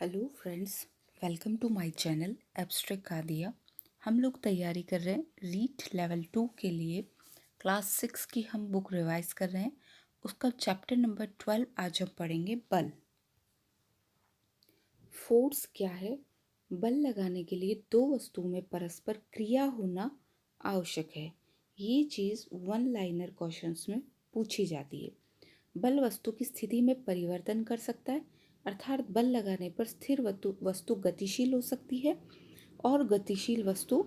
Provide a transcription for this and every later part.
Hello friends, welcome to my channel abstract Aadiya. हम लोग तैयारी कर रहे हैं रीट लेवल 2 के लिए। क्लास 6 की हम बुक रिवाइज कर रहे हैं। उसका चैप्टर नंबर 12 आज हम पढ़ेंगे बल। फोर्स क्या है? बल लगाने के लिए दो वस्तुओं में परस्पर क्रिया होना आवश्यक है। ये चीज़ वन लाइनर क्वेश्चंस में पूछी जाती है। बल वस्तु की स्थिति में परिवर्तन कर सकता है, अर्थात बल लगाने पर स्थिर वस्तु गतिशील हो सकती है और गतिशील वस्तु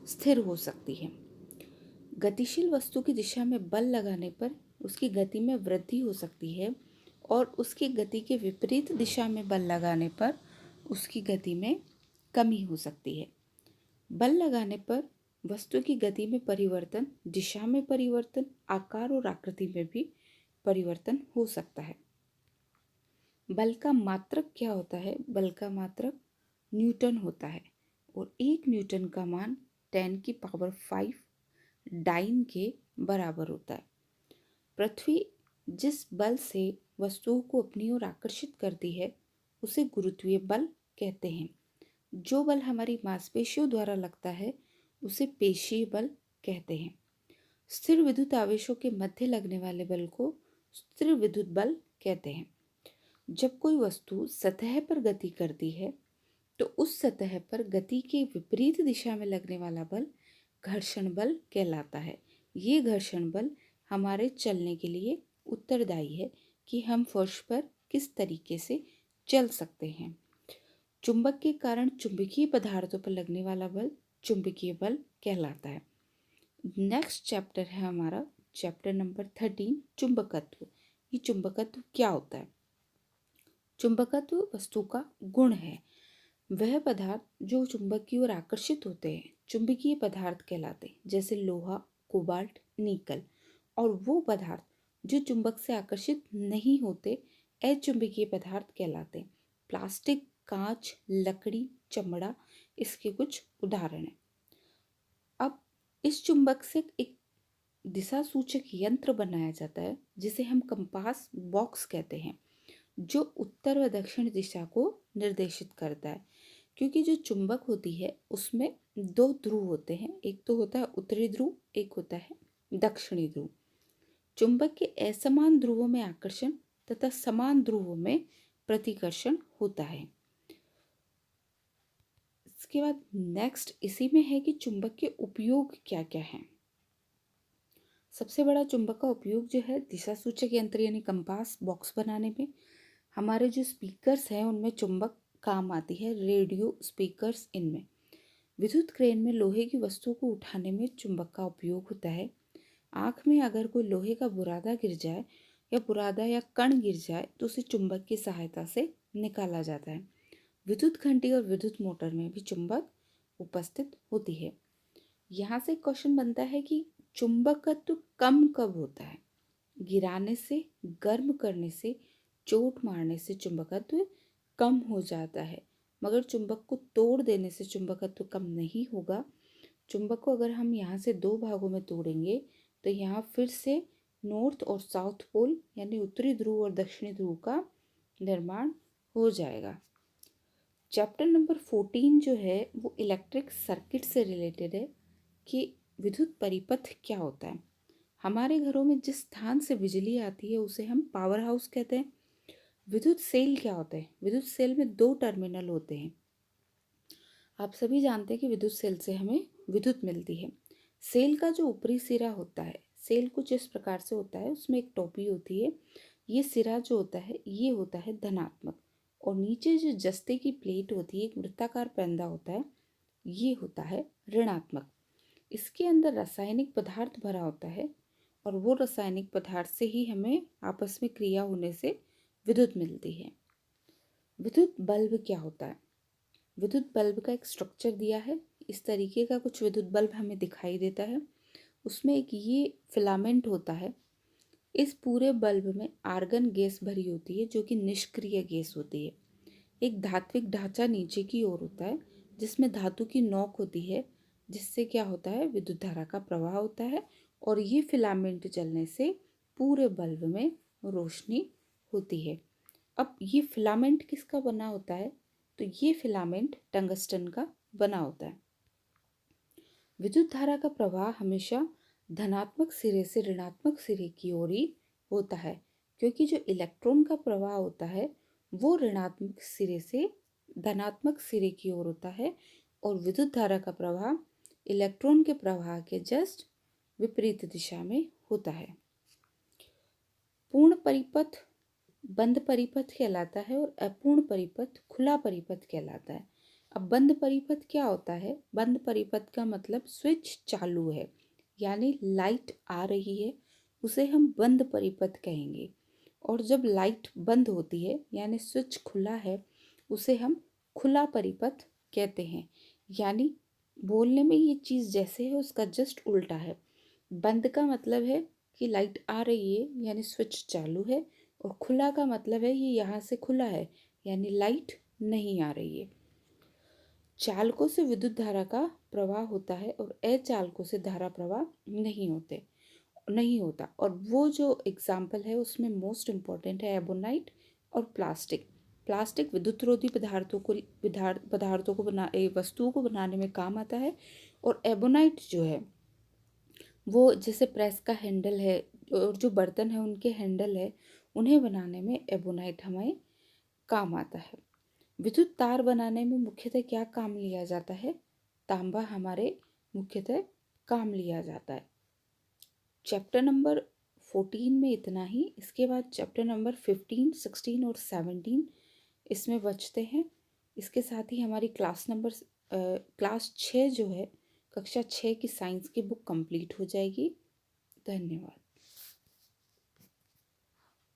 स्थिर हो सकती है। गतिशील वस्तु की दिशा में बल लगाने पर उसकी गति में वृद्धि हो सकती है और उसकी गति के विपरीत दिशा में बल लगाने पर उसकी गति में कमी हो सकती है। बल लगाने पर वस्तु की गति में परिवर्तन, दिशा में परिवर्तन, आकार और आकृति में भी परिवर्तन हो सकता है। बल का मात्रक क्या होता है? बल का मात्रक न्यूटन होता है और 1 न्यूटन का मान 10 की पावर 5 डाइन के बराबर होता है। पृथ्वी जिस बल से वस्तुओं को अपनी ओर आकर्षित करती है उसे गुरुत्वीय बल कहते हैं। जो बल हमारी मांसपेशियों द्वारा लगता है उसे पेशीय बल कहते हैं। स्थिर विद्युत आवेशों के मध्य लगने वाले बल को स्थिर विद्युत बल कहते हैं। जब कोई वस्तु सतह पर गति करती है तो उस सतह पर गति के विपरीत दिशा में लगने वाला बल घर्षण बल कहलाता है। ये घर्षण बल हमारे चलने के लिए उत्तरदायी है कि हम फर्श पर किस तरीके से चल सकते हैं। चुंबक के कारण चुंबकीय पदार्थों पर लगने वाला बल चुंबकीय बल कहलाता है। नेक्स्ट चैप्टर है हमारा चैप्टर नंबर 13, चुंबकत्व। ये चुंबकत्व क्या होता है? चुंबकत्व वस्तु का गुण है। वह पदार्थ जो चुंबक की ओर आकर्षित होते हैं चुंबकीय पदार्थ कहलाते हैं, जैसे लोहा, कोबाल्ट, निकल। और वो पदार्थ जो चुंबक से आकर्षित नहीं होते अचुंबकीय पदार्थ कहलाते हैं। प्लास्टिक, कांच, लकड़ी, चमड़ा इसके कुछ उदाहरण हैं। अब इस चुंबक से एक दिशा सूचक यंत्र बनाया जाता है जिसे हम कंपास बॉक्स कहते हैं, जो उत्तर व दक्षिण दिशा को निर्देशित करता है। क्योंकि जो चुंबक होती है उसमें दो ध्रुव होते हैं, एक तो होता है उत्तरी ध्रुव, एक होता है दक्षिणी ध्रुव। चुंबक के असमान ध्रुवों में आकर्षण तथा समान ध्रुवों में प्रतिकर्षण होता है। इसके बाद नेक्स्ट इसी में है कि चुंबक के उपयोग क्या क्या हैं। सबसे बड़ा चुंबक का उपयोग जो है दिशा सूचक यंत्र यानी कंपास बॉक्स बनाने में। हमारे जो स्पीकर्स हैं उनमें चुंबक काम आती है, रेडियो स्पीकर्स इनमें। विद्युत क्रेन में लोहे की वस्तु को उठाने में चुंबक का उपयोग होता है। आँख में अगर कोई लोहे का बुरादा गिर जाए या बुरादा या कण गिर जाए तो उसे चुंबक की सहायता से निकाला जाता है। विद्युत घंटी और विद्युत मोटर में भी चुंबक उपस्थित होती है। यहाँ से क्वेश्चन बनता है कि चुंबकत्व कम कब होता है? गिराने से, गर्म करने से, चोट मारने से चुंबकत्व कम हो जाता है, मगर चुंबक को तोड़ देने से चुंबकत्व कम नहीं होगा। चुंबक को अगर हम यहाँ से दो भागों में तोड़ेंगे तो यहाँ फिर से नॉर्थ और साउथ पोल यानी उत्तरी ध्रुव और दक्षिणी ध्रुव का निर्माण हो जाएगा। चैप्टर नंबर 14 जो है वो इलेक्ट्रिक सर्किट से रिलेटेड है कि विद्युत परिपथ क्या होता है। हमारे घरों में जिस स्थान से बिजली आती है उसे हम पावर हाउस कहते हैं। विद्युत सेल क्या होता है? विद्युत सेल में दो टर्मिनल होते हैं। आप सभी जानते हैं कि विद्युत सेल से हमें विद्युत मिलती है। सेल का जो ऊपरी सिरा होता है, सेल कुछ इस प्रकार से होता है, उसमें एक टोपी होती है। ये सिरा जो होता है ये होता है धनात्मक और नीचे जो जस्ते की प्लेट होती है, एक वृत्ताकार पैंदा होता है, ये होता है ऋणात्मक। इसके अंदर रासायनिक पदार्थ भरा होता है और वो रासायनिक पदार्थ से ही हमें आपस में क्रिया होने से विद्युत मिलती है। विद्युत बल्ब क्या होता है? विद्युत बल्ब का एक स्ट्रक्चर दिया है। इस तरीके का कुछ विद्युत बल्ब हमें दिखाई देता है। उसमें एक ये फिलामेंट होता है। इस पूरे बल्ब में आर्गन गैस भरी होती है जो कि निष्क्रिय गैस होती है। एक धात्विक ढांचा नीचे की ओर होता है जिसमें धातु की नोक होती है, जिससे क्या होता है विद्युत धारा का प्रवाह होता है और ये फिलामेंट जलने से पूरे बल्ब में रोशनी होती है। अब ये फिलामेंट किसका बना होता है? तो ये फिलामेंट टंगस्टन का बना होता है। विद्युत धारा का प्रवाह हमेशा धनात्मक सिरे से ऋणात्मक सिरे की ओर ही होता है, क्योंकि जो इलेक्ट्रॉन का प्रवाह होता है वो ऋणात्मक सिरे से धनात्मक सिरे की ओर होता है, और विद्युत धारा का प्रवाह इलेक्ट्रॉन के प्रवाह के जस्ट विपरीत दिशा में होता है। पूर्ण परिपथ बंद परिपथ कहलाता है और अपूर्ण परिपथ खुला परिपथ कहलाता है। अब बंद परिपथ क्या होता है? बंद परिपथ का मतलब स्विच चालू है, यानी लाइट आ रही है, उसे हम बंद परिपथ कहेंगे। और जब लाइट बंद होती है यानी स्विच खुला है, उसे हम खुला परिपथ कहते हैं। यानी बोलने में ये चीज़ जैसे है उसका जस्ट उल्टा है। बंद का मतलब है कि लाइट आ रही है यानी स्विच चालू है, और खुला का मतलब है ये यहाँ से खुला है यानी लाइट नहीं आ रही है। चालकों से विद्युत धारा का प्रवाह होता है और अचालकों से धारा प्रवाह नहीं होता। और वो जो एग्जाम्पल है उसमें मोस्ट इम्पॉर्टेंट है एबोनाइट और प्लास्टिक। प्लास्टिक विद्युतरोधी पदार्थों को वस्तुओं को बनाने में काम आता है, और एबोनाइट जो है वो जैसे प्रेस का हैंडल है और जो बर्तन है उनके हैंडल है, उन्हें बनाने में एबोनाइट हमें काम आता है। विद्युत तार बनाने में मुख्यतः क्या काम लिया जाता है? तांबा हमारे मुख्यतः काम लिया जाता है। चैप्टर नंबर 14 में इतना ही। इसके बाद चैप्टर नंबर 15, 16 और 17 इसमें बचते हैं। इसके साथ ही हमारी क्लास 6 जो है, कक्षा 6 की साइंस की बुक कंप्लीट हो जाएगी। धन्यवाद।